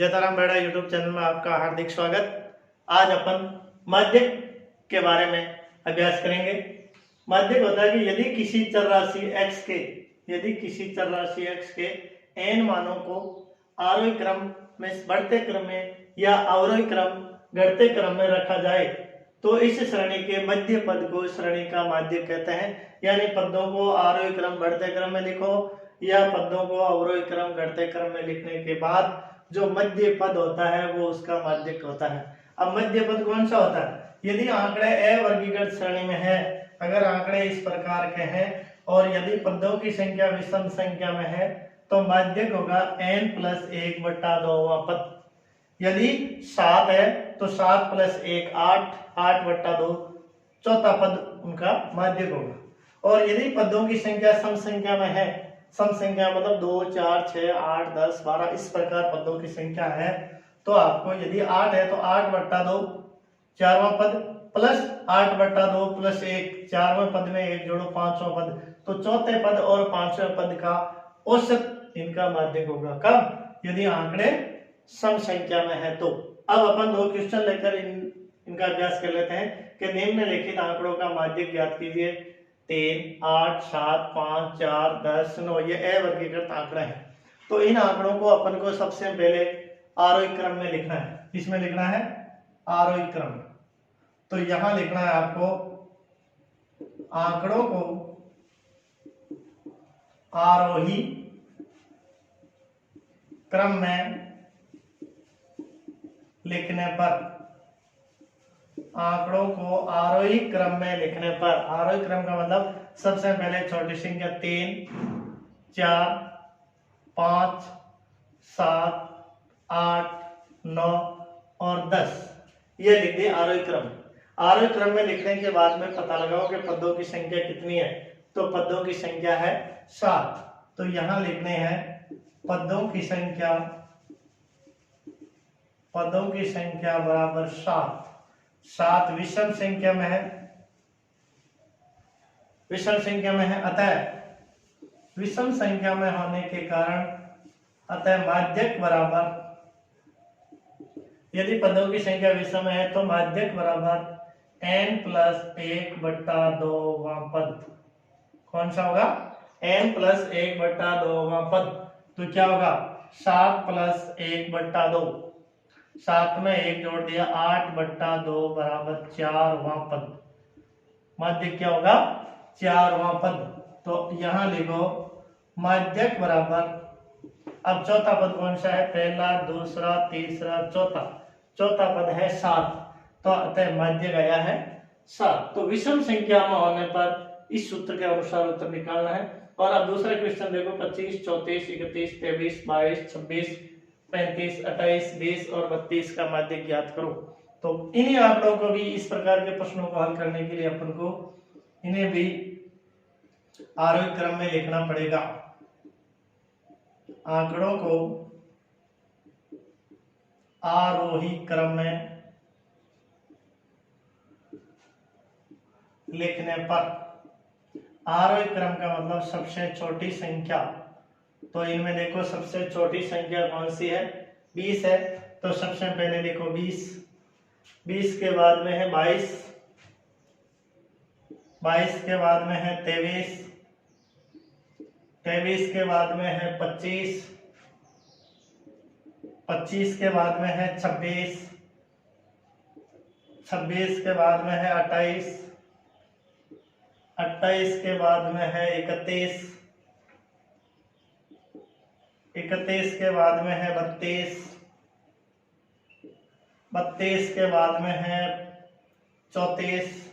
जयताराम बेड़ा YouTube channel में आपका हार्दिक स्वागत। आज अपन माध्यक के बारे में अभ्यास करेंगे। माध्यक होता है कि यदि किसी चर राशि x के n मानों को आरोही क्रम में बढ़ते क्रम में या अवरोही क्रम घटते क्रम में रखा जाए तो इस श्रेणी के मध्य पद को श्रेणी का माध्यक कहते हैं। यानी पदों को आरोही क्रम बढ़ते क्रम में लिखो या पदों को अवरोही क्रम घटते क्रम में लिखने के बाद जो मध्य पद होता है वो उसका माध्यक होता है। अब मध्य पद कौन सा होता है? यदि आंकड़े अवर्गीकृत श्रेणी में है, अगर आंकड़े इस प्रकार के हैं और यदि पदों की संख्या विषम संख्या में है तो माध्यक होगा n+1/2वां पद। यदि 7 है तो 7+1 8, 8/2 चौथा पद उनका माध्यक होगा। और यदि पदों की संख्या सम संख्या में है, सम संख्या मतलब 2, 4, 6, 8, 10, 12 इस प्रकार पदों की संख्या है तो आपको यदि 8 है तो 8/2 चारवां पद प्लस 8/2 प्लस 1 चारवें पद में 1 जोड़ो पांचवां पद, तो चौथे पद और पांचवें पद का औसत इनका माध्यक होगा। कब? यदि आंकड़े सम संख्या में है तो। अब अपन दो क्वेश्चन लेकर इनका अभ्यास कर लेते हैं कि निम्नलिखित आंकड़ों का माध्यक ज्ञात कीजिए। 3, 8, 7, 5, 4, 10, 9 ये अवर्गीकृत आंकड़े हैं। तो इन आंकड़ों को अपन को सबसे पहले आरोही क्रम में लिखना है। इसमें लिखना है आरोही क्रम। तो यहां लिखना है आपको आंकड़ों को आरोही क्रम में लिखने पर, आंकड़ों को आरोही क्रम में लिखने पर, आरोही क्रम का मतलब सबसे पहले छोटी संख्या 3, 4, 5, 7, 8, 9 और 10 ये लिख दिए आरोही क्रम। आरोही क्रम में लिखने के बाद में पता लगाओ कि पदों की संख्या कितनी है। तो पदों की संख्या है 7। तो यहां लिखने हैं पदों की संख्या बराबर 7। 7 विषम संख्या में है, विषम संख्या में है, अतः विषम संख्या में होने के कारण अतः माध्यक बराबर, यदि पदों की संख्या विषम है तो माध्यक बराबर n+1/2वां पद। कौन सा होगा? n+1/2वां पद। तो क्या होगा? 7+1/2, 7 में 1 जोड़ दिया 8/2 बराबर 4वां पद। माध्यक क्या होगा? 4वां पद। तो यहां लिखो माध्यक बराबर, अब चौथा पद कौन सा है? पहला, दूसरा, तीसरा, चौथा। चौथा पद है 7, तो अतः माध्यक आया है 7। तो विषम संख्या में होने पर इस सूत्र के अनुसार उत्तर निकालना है। और अब दूसरा क्वेश्चन देखो, 25, 34, 31, 23, 22, 26, 35, 28, 20 और 32 का माध्यक ज्ञात करो। तो इन्हीं आंकड़ों को भी, इस प्रकार के प्रश्नों को हल करने के लिए अपन को इन्हें भी आरोही क्रम में लिखना पड़ेगा। आंकड़ों को आरोही क्रम में लिखने पर, आरोही क्रम का मतलब सबसे छोटी संख्या। तो इनमें देखो सबसे छोटी संख्या कौन सी है? 20 है। तो सबसे पहले देखो 20, 20 के बाद में है 22, 22 के बाद में है 23, 23 के बाद में है 25, 25 के बाद में है 26, 26 के बाद में है 28, 28 के बाद में है 31, 31 के बाद में है 32, 32 के बाद में है 34,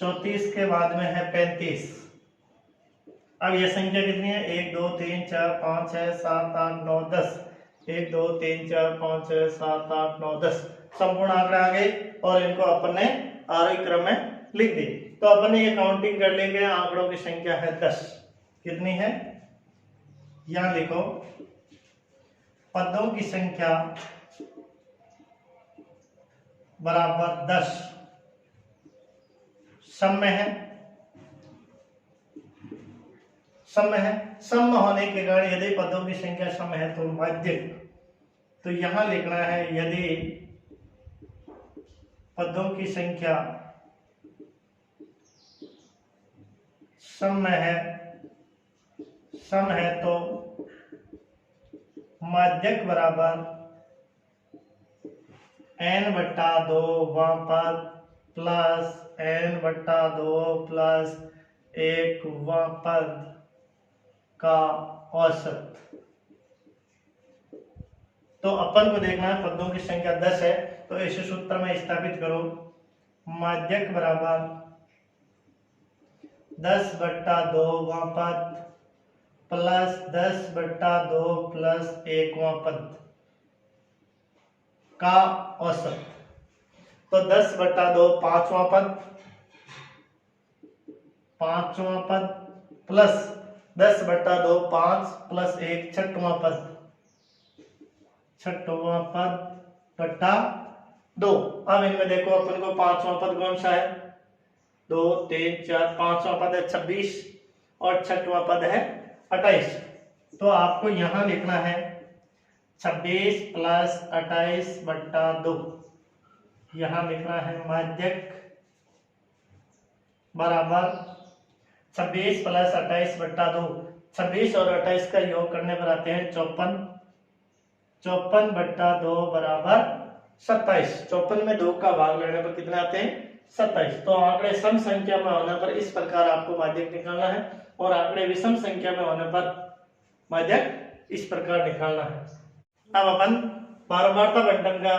34 के बाद में है 35। अब ये संख्या कितनी है? 1, 2, 3, 4, 5, 6, 7, 8, 9, 10। 1, 2, 3, 4, 5, 6, 7, 8, 9, 10 संपूर्ण आंकड़े आ गए और इनको अपन ने आरोही क्रम में लिख दी। तो अपन ये काउंटिंग कर लेंगे। आंकड़ों की संख्या है 10। कितनी है? यहां लिखो पदों की संख्या बराबर 10 सम में है, सम है। सम होने के कारण यदि पदों की संख्या सम है तो माध्यक तो यहां लिखना है यदि पदों की संख्या सम है तो माध्यक बराबर n/2 वहां पद प्लस n/2 प्लस 1 वहां पद का औसत। तो अपन को देखना है पदों की संख्या 10 है, तो इस सूत्र में स्थापित करो माध्यक बराबर 10/2 वहां पद प्लस 10/2 प्लस 1 वहां पद का औसत। तो 10/2 पांचवा पद प्लस 10/2 5 प्लस 1 छठवां पद बटा 2। अब इनमें देखो अपन को पांचवा पद कौन सा है, 2 3 4, पांचवा पद है 26 और छठवां पद है 28। तो आपको यहां लिखना है 26 प्लस 28/2। यहां लिखना है माध्यक बराबर 26 प्लस 28/2। 26 और 28 का योग करने पर आते हैं 54। 54/2 बराबर 27। 54 में 2 का भाग लेने पर कितने आते हैं 27। तो आंकड़े सम संख्या में होने पर इस प्रकार आपको माध्यक निकालना है और आंकड़े विषम संख्या में होने पर माध्यक इस प्रकार निकालना है। अब अपन बारंबारता बंटन का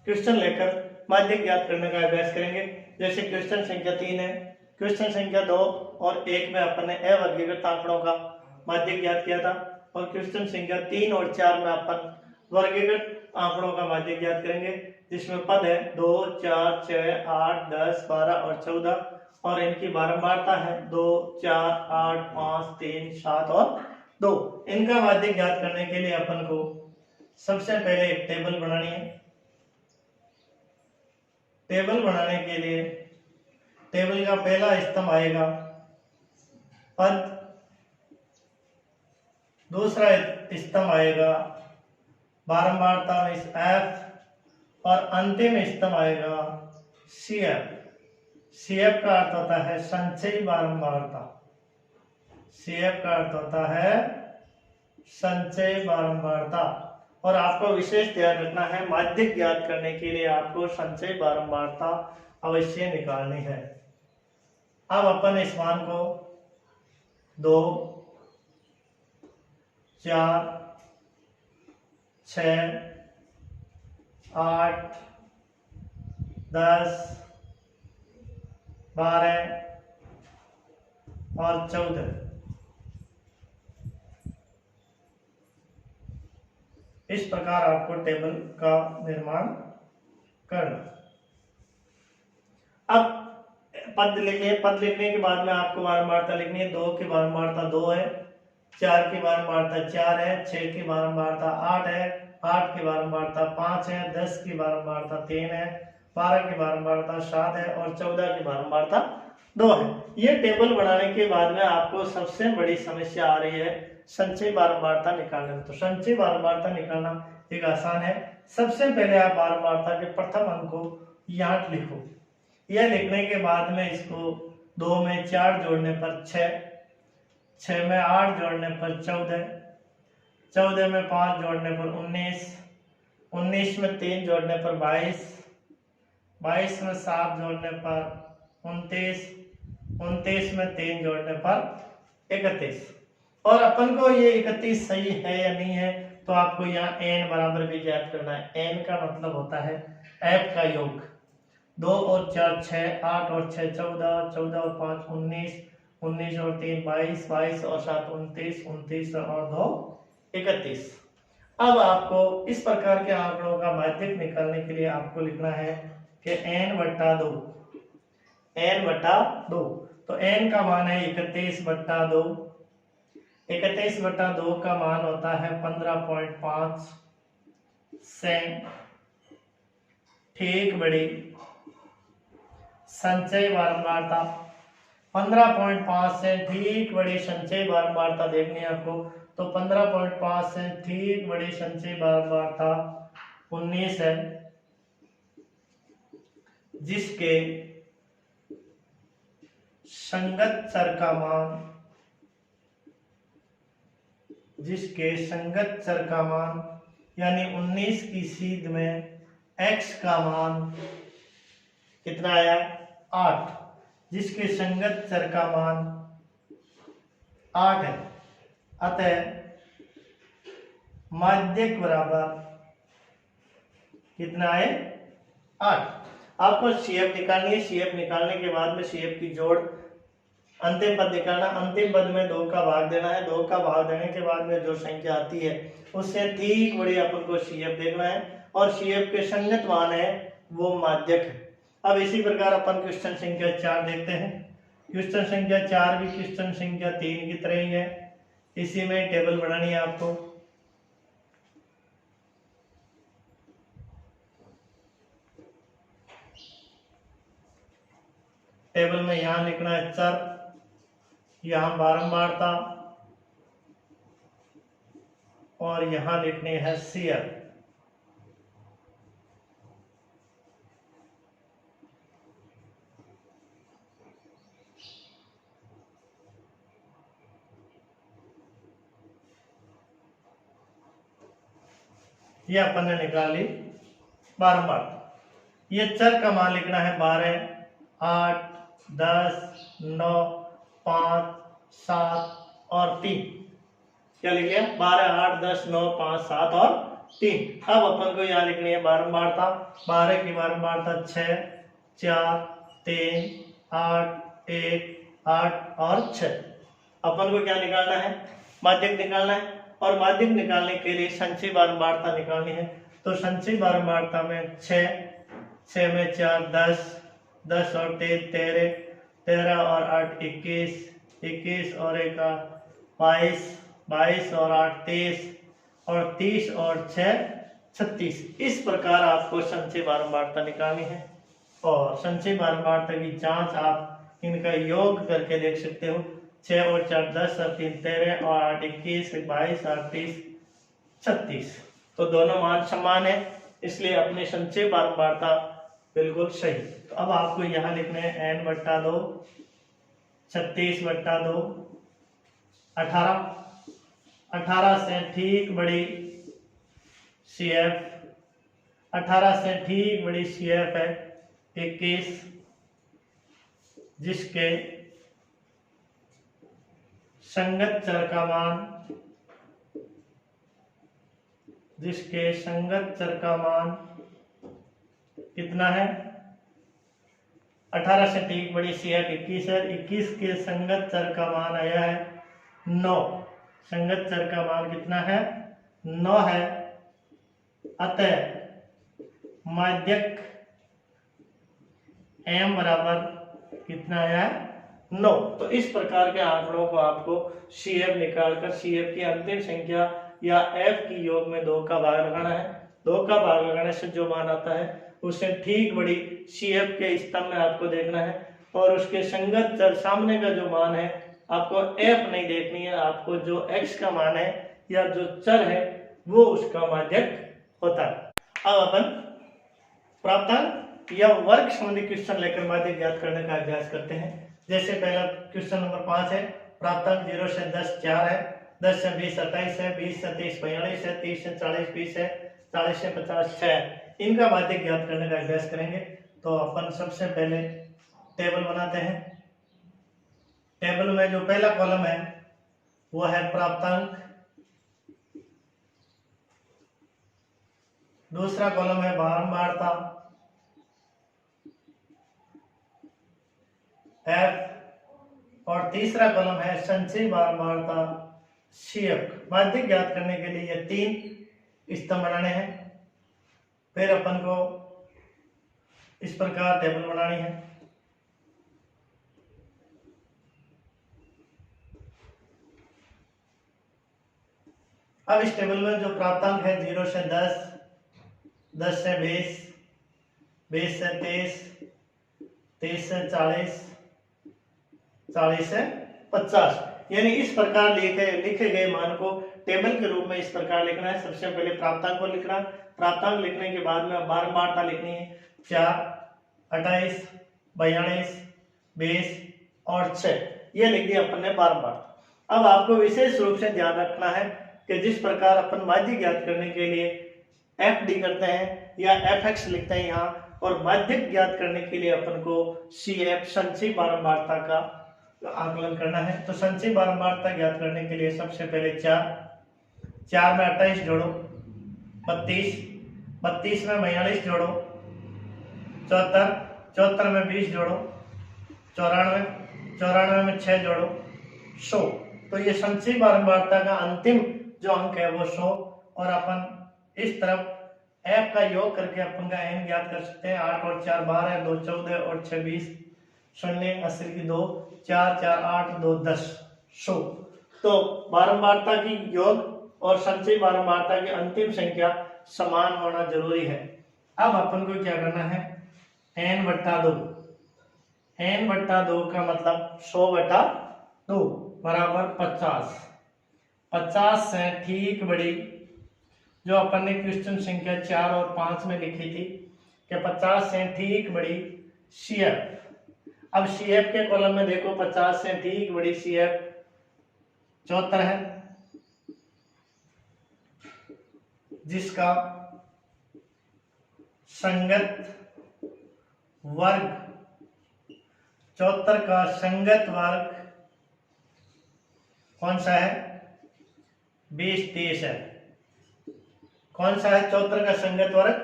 क्वेश्चन लेकर माध्यक ज्ञात करने का अभ्यास करेंगे। जैसे क्वेश्चन संख्या 3 है, क्वेश्चन संख्या 2 और 1 में अपन ने अवर्गीकृत आंकड़ों का माध्यक ज्ञात किया था, और क्वेश्चन संख्या 3 और 4 में अपन वर्गीकृत आंकड़ों का माध्यक ज्ञात करेंगे, जिसमें पद है 2 4 6 8 10 12 और 14, और इनकी बारंबारता है 2 4 8 5 3 7 और 2। इनका माध्यक ज्ञात करने के लिए अपन को सबसे पहले एक टेबल बनानी है। टेबल बनाने के लिए टेबल का पहला स्तंभ आएगा पद, दूसरा स्तंभ आएगा बारंबारता में F, और अंतिम स्तंभ आएगा CF। CF का अर्थ होता है संचयी बारंबारता। CF का अर्थ होता है संचयी बारंबारता। और आपको विशेष ध्यान रखना है, माध्यक ज्ञात करने के लिए आपको संचयी बारंबारता अवश्य निकालनी है। अब अपन इस मान को 2 4 6 8 10 12 और 14 इस प्रकार आपको टेबल का निर्माण करना। अब पद लिखिए। पद लिखने के बाद में आपको बारंबारता लिखनी है। 2 की बारंबारता 2 है, 4 की बारंबारता 4 है, 6 की बारंबारता 8 है, 8 की बारंबारता 5 है, 10 की बारंबारता 3 है, 12 की बारंबारता 7 है और 14 की बारंबारता 2 है। ये टेबल बनाने के बाद में आपको सबसे बड़ी समस्या आ रही है संचयी बारंबारता निकालने में। तो संचयी बारंबारता निकालना एक आसान है। सबसे पहले आप बारंबारता के प्रथम अंक को यहाँ लिखो। यह लिखने के बाद में इसको 2 में 4 जोड़ने पर 6, 6 में 8 जोड़ने पर 14, 14 में 5 जोड़ने पर 19, 19 में 3 जोड़ने पर 22, 22 में 7 जोड़ने पर 29, 29 में 3 जोड़ने पर 31। और अपन को ये 31 सही है या नहीं है, तो आपको यहाँ n बराबर भी ज्ञात करना है। n का मतलब होता है f का योग। 2 और 4 6, 8 और 6 14, 14 और 5 19, 19 और 3 22, 22 और 7 29, 29 और 2 31। अब आपको इस प्रकार के आंकड़ों का माध्यक निकालने के लिए आपको लिखना है कि n/2, n/2। तो n का मान है 31/2। 31/2 का मान होता है 15.5 से ठीक बड़ी संचयी बारंबारता। 15.5 से ठीक बड़ी संचयी बारंबारता देखनी है आपको। तो 15.5 से ठीक बड़ी संचयी बारंबारता 19 है, जिसके संगत चर का मान, यानी 19 की सीध में x का मान कितना आया 8, जिसके संगत चर का मान 8 है। अतः माध्यक बराबर कितना है 8। आपको CF निकालनी है। CF निकालने के बाद में CF की जोड़ अंतिम पद निकालना। अंतिम पद में 2 का भाग देना है। 2 का भाग देने के बाद में जो संख्या आती है उससे ठीक बड़ी अपन को CF देखना है, और CF के संगत मान है वो माध्यक है। अब इसी प्रकार अपन क्वेश्चन संख्या 4 देखते हैं। क्वेश्चन संख्या 4 भी क्वेश्चन संख्या 3 की तरह ही है। इसी में टेबल बनानी है आपको। टेबल में यहां लिखना है चर, यहां बारंबारता, और यहां लिखनी है CF। ये अपन ने निकाल ली बारंबार। ये चर का मान लिखना है 12, 8, 10, 9, 5, 7 और 3। क्या लिख लिया 12, 8, 10, 9, 5, 7 और 3। अब अपन को यहाँ लिखनी है बारंबारता। 12 की बारंबारता 6, 4, 3, 8, 1, 8 और 6। अपन को क्या निकालना है माध्यक निकालना है, और माध्यक निकालने के लिए संचयी बारंबारता निकालनी है। तो संचयी बारंबारता में 6 में 4 10, 10 और 3 13, 13 और 8 21, 21 और 1 22, 22 और 8 23, और 30 और 6 36। इस प्रकार आपको संचयी बारंबारता निकालनी है। और संचयी बारंबारता की जांच आप इनका योग करके देख सकते हो। 6 और 4 10 और 3 13 और 8 21, 22 और 30 36। तो दोनों मान समान है, इसलिए अपनी संचयी बारंबारता बिल्कुल सही। तो अब आपको यहाँ लिखने हैं n/2, 36/2, 18। 18 से ठीक बड़ी CF, 18 से ठीक बड़ी CF है 21, जिसके संगत चर का मान, कितना है 18 से ठीक बड़ी CF 21 है। 21 के संगत चर का मान आया है 9। संगत चर का मान कितना है 9 है। अतः माध्यक M बराबर कितना आया है 9। तो इस प्रकार के आंकड़ों को आपको CF निकालकर CF की अंतिम संख्या या F की योग में 2 का भाग लगाना है। 2 का भाग लगाने से जो मान आता है उससे ठीक बड़ी CF के स्तंभ में आपको देखना है, और उसके संगत चर सामने का जो मान है आपको F नहीं देखनी है, आपको जो X का मान है या जो चर है वो उसका माध्यक होता है। अब अपन प्राप्तांक या वर्ग संबंधी क्वेश्चन लेकर माध्यक ज्ञात करने का अभ्यास करते हैं। जैसे पहला क्वेश्चन नंबर 5 है। प्राप्तांक 0 से 10 4 है, 10 से 20 27 है, 20 से 30 42 है, 30 से 40 20 है, 40 से 50 6 है। इनका माध्यक ज्ञात करने का अभ्यास करेंगे। तो अपन सबसे पहले टेबल बनाते हैं। टेबल में जो पहला कॉलम है वो है प्राप्तांक, दूसरा कॉलम है बारंबारता F, और तीसरा कॉलम है संचयी बारंबारता CF। माध्यक ज्ञात करने के लिए ये 3 स्तंभ बनाने हैं। फिर अपन को इस प्रकार टेबल बनानी है। अब इस टेबल में जो प्राप्तांक है 0 से 10, 10 से 20, 20 से 30, 30 से 40, 40 से 50, यानी इस प्रकार लिखे गए मान को टेबल के रूप में इस प्रकार लिखना है। सबसे पहले प्राप्तांक को लिखना, प्राप्तांक लिखने के बाद में बारंबारता लिखनी है। 4, 28, 42, 20 और 6, ये लिख दिया अपन ने बारंबारता। अब आपको विशेष रूप से ध्यान रखना है कि जिस प्रकार अपन माध्य ज्ञात करने के लिए एफ डी करते हैं या एफ एक्स लिखते हैं यहाँ, और माध्यक ज्ञात करने के लिए अपन को सी एफ संचयी बारंबारता का आकलन करना है। तो संचयी बारंबारता ज्ञात करने के लिए सबसे पहले 4 में 28 जोड़ो 32, 32 में 42 जोड़ो 74, 74 में 20 जोड़ो 94, 94 में 6 जोड़ो 100। तो ये संचयी बारंबारता का अंतिम जो अंक है वो 100, और अपन इस तरफ एफ का योग करके अपन का एन ज्ञात कर सकते हैं। 8 और 4 12, 2 14 और 6 20, 0 80 की 2, 4 4 8 2 10 100। तो बारंबारता की योग और संचयी बारंबारता की अंतिम संख्या समान होना जरूरी है। अब अपन को क्या करना है, n/2, n/2 का मतलब 100/2 बराबर 50। 50 से ठीक बड़ी जो अपन ने क्वेश्चन संख्या 4 और 5 में लिखी थी कि 50 से ठीक बड़ी CF। अब CF के कॉलम में देखो 50 से ठीक बड़ी CF 74 है, जिसका संगत वर्ग 74 का संगत वर्ग कौन सा है, 20 30 है। कौन सा है 74 का संगत वर्ग,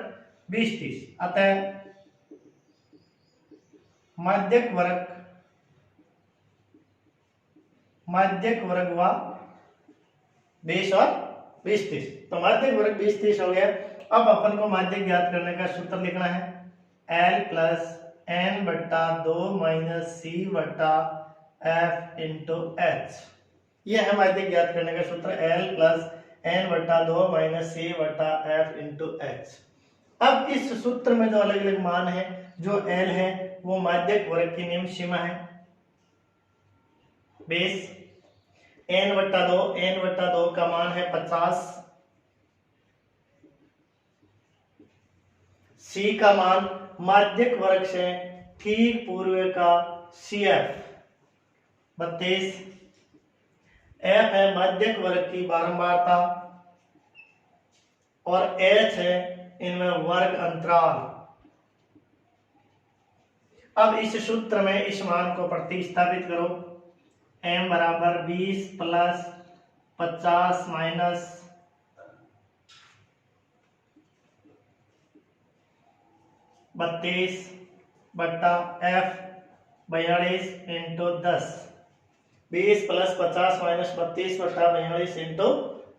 20 30। अतः माध्यक वर्ग व 20 और 20 30। तो माध्यक वर्ग 20 30 हो गया। अब अपन को माध्यक ज्ञात करने का सूत्र लिखना है, L + n/2 - c/f × h। यह है माध्यक ज्ञात करने का सूत्र, L + n/2 - c/f × h। अब इस सूत्र में जो अलग अलग मान है, जो L है वो माध्यक वर्ग की निम्न सीमा है 20, n/2 का मान है 50, C का मान माध्यक वर्ग से ठीक पूर्व का CF 32, F है माध्यक वर्ग की बारंबारता और H है इनमें वर्ग अंतराल। अब इस सूत्र में इस मान को प्रतिस्थापित करो, m बराबर 20 + 50 माइनस 32 बट्टा f 42 × 10। 20 + 50 माइनस 32 बट्टा 42 ×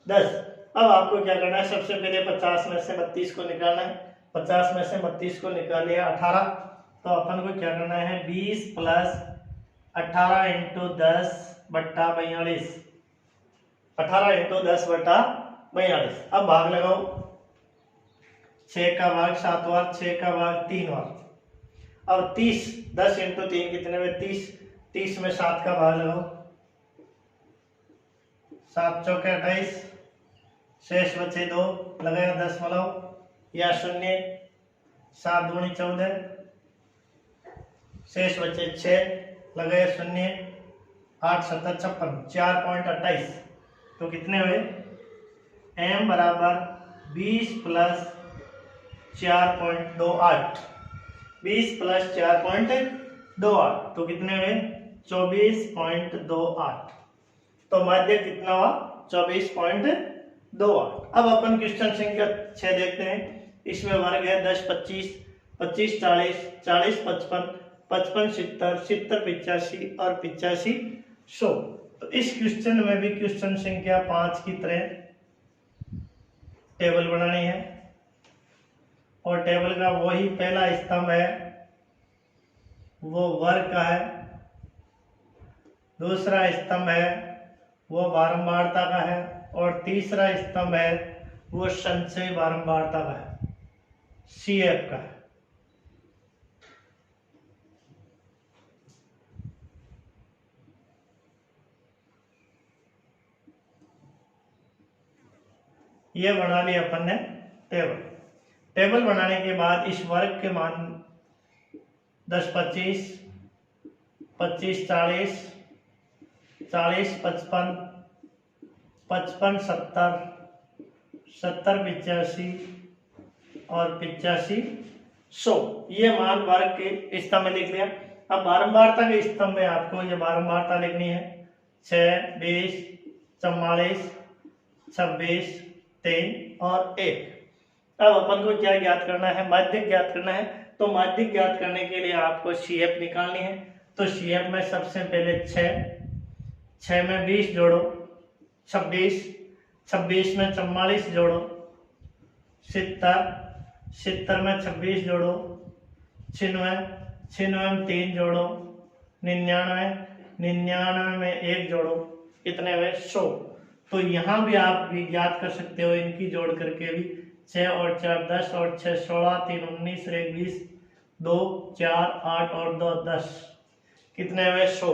10। अब आपको क्या करना है, सबसे पहले 50 में से 32 को निकालना है। 50 में से 32 को निकाल लिया 18, तो अपन को क्या करना है, 20 + 18 × 10 बट्टा 42। 18 × 10 बट्टा 42। अब भाग लगाओ, 6 का भाग 7 बार, 6 का भाग 3 बार। अब 30, 10 × 3 कितने में 30, 30 में 7 का भाग लगाओ, 7 चौके 28, शेष बचे 2, लगाया 10 या 0, 7 दूनी 14, शेष बचे 6, लगाया 0, 8 7 56, 4.28। तो कितने हुए, m बराबर 20 + 4.28, 20 + 4.28, तो कितने हुए, 24.28। तो माध्य कितना हुआ, 24.28। अब अपन क्वेश्चन संख्या 6 देखते हैं। इसमें वर्ग है 10 25, 25 40, 40 55, 55 70, 70 85 और 85 100। तो इस क्वेश्चन में भी क्वेश्चन संख्या 5 की तरह टेबल बनानी है, और टेबल का वही पहला स्तंभ है वो वर्ग का है, दूसरा स्तंभ है वो बारंबारता का है, और तीसरा स्तंभ है वो संचयी बारंबारता का है, CF का है। ये बना लिया अपन ने टेबल। टेबल बनाने के बाद इस वर्ग के मान 10 25, 25 40, 40 55, 55 70, 70 85 और 85 100, ये मान वर्ग के स्तंभ में लिख लिया। अब बारंबारता के स्तंभ में आपको ये बारंबारता लिखनी है 6 20 44 26 3 और 1। अब अपन को क्या ज्ञात करना है, माध्यक ज्ञात करना है। तो माध्यक ज्ञात करने के लिए आपको CF निकालनी है। तो CF में सबसे पहले 6 में 20 जोड़ो 26, 26 में 44 जोड़ो 70, 70 में 26 जोड़ो 96, 96 में 3 जोड़ो 99, 99 में 1 जोड़ो, कितने हुए 100। तो यहाँ भी आप भी ज्ञात कर सकते हो इनकी जोड़ करके भी। 6 और 4 10 और 6 16, 3 19 और 1 20, 2 4 8 और 2 10, कितने हुए 100।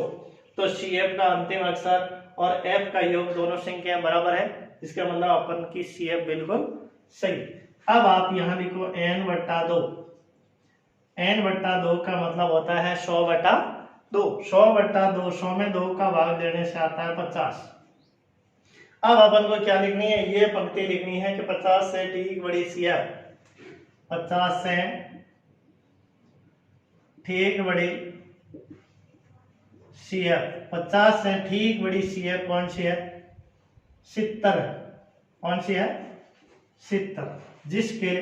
तो CF का अंतिम अक्षर और F का योग दोनों संख्या बराबर है, इसका मतलब अपन की CF बिल्कुल सही। अब आप यहाँ लिखो n/2। n/2 का मतलब होता है 100/2। 100/2, 100 में 2 का भाग देने से आता है 50। अब अपन को क्या लिखनी है, ये पंक्ति लिखनी है कि 50 से ठीक बड़ी CF, 50 से ठीक बड़ी CF, 50 से ठीक बड़ी CF कौन सी है, 70। कौन सी है, 70, जिसके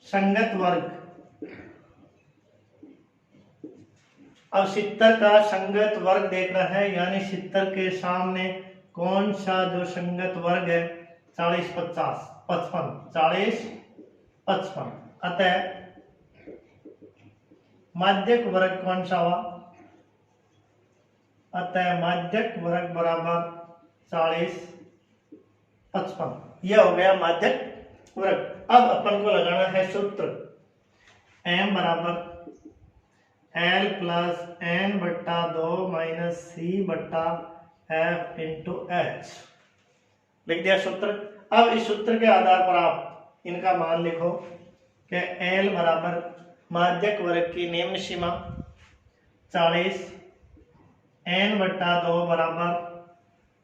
संगत वर्ग। अब 70 का संगत वर्ग देखना है, यानी 70 के सामने कौन सा जो संगत वर्ग है, 40 50 55, 40 55। अतः माध्यक वर्ग कौन सा हुआ, अतः माध्यक वर्ग बराबर 40 55, यह हो गया माध्यक वर्ग। अब अपन को लगाना है सूत्र, m बराबर L plus n/2 minus C/F into H, लिख दिया सूत्र। अब इस सूत्र के आधार पर आप इनका मान लिखो कि L बराबर माध्यक वर्ग की निम्न सीमा 40, n/2 बराबर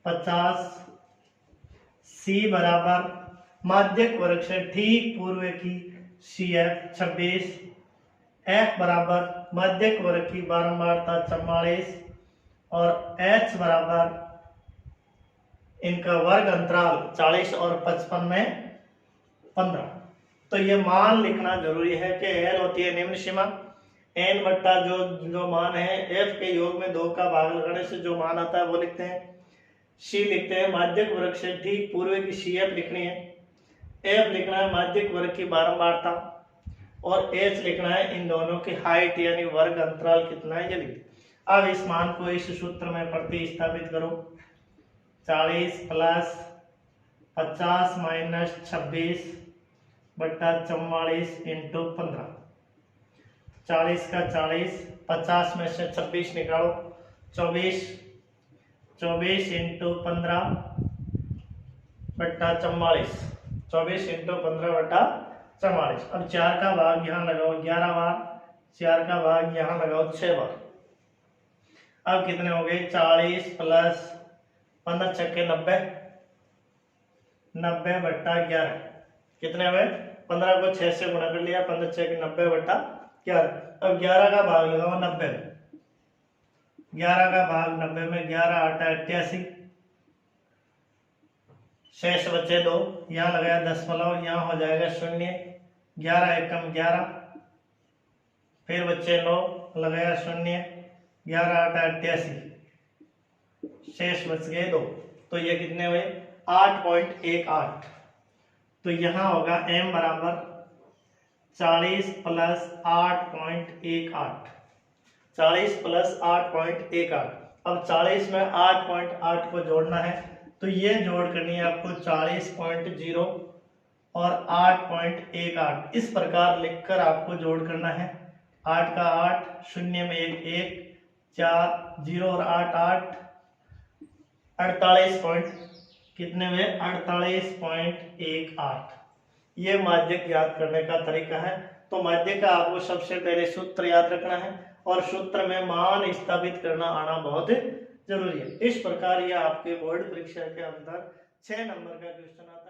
50, C बराबर माध्यक वर्ग से ठीक पूर्व की CF 26, F बराबर माध्यक वर्ग की बारंबारता 44 और H बराबर इनका वर्ग अंतराल 40 और 55 में 15। तो ये मान लिखना जरूरी है कि L होती है निम्न सीमा, n/जो जो मान है F के योग में 2 का भाग लगाने से जो मान आता है वो लिखते हैं, C लिखते हैं माध्यक वर्ग से ठीक पूर्व की CF लिखनी है, F लिखना है माध्यक वर्ग की बारंबारता और H लिखना है इन दोनों की हाइट यानी वर्ग अंतराल कितना है ये लिख। अब इस मान को इस सूत्र में प्रतिस्थापित करो, 40 प्लस 50 माइनस 26 बट्टा 44 इंटू 15, 40 का 40, 50 में से 26 निकालो, 24 इंटू 15 बट्टा 44, 24 इंटू 15 बट्टा 44। अब 4 का भाग यहाँ लगाओ 11 बार, 4 का भाग यहाँ लगाओ 6 बार। अब कितने हो गए, 40 प्लस 15 छक्के 90, 90 बट्टा 11, कितने हुए 15 को 6 से गुणा कर लिया, 15 छक्के 90 बट्टा 11। अब 11 का भाग लगाओ 90 में, 11 का भाग 90 में, 11 8 88, शेष बचे 2, यहाँ लगाया दशमलव, यहाँ हो जाएगा 0, 11 एकम 11, फिर बचे 9, लगाया 0, 11 8 88, शेष बच गए 2। तो ये कितने हुए 8.18। तो यहाँ होगा m बराबर 40 प्लस 8.18, 40 प्लस 8.18। अब 40 में 8.8 को जोड़ना है, तो ये जोड़ करनी है आपको 40.0 और 8.18। इस प्रकार लिखकर आपको जोड़ करना है, 8 का 8, 0 में 1, 4 0 और 8 8, 48 पॉइंट कितने में 48.18। ये माध्यक याद करने का तरीका है। तो माध्यक का आपको सबसे पहले सूत्र याद रखना है और सूत्र में मान स्थापित करना आना बहुत जरूरी है। इस प्रकार यह आपके बोर्ड परीक्षा के अंदर 6 नंबर का क्वेश्चन आता है।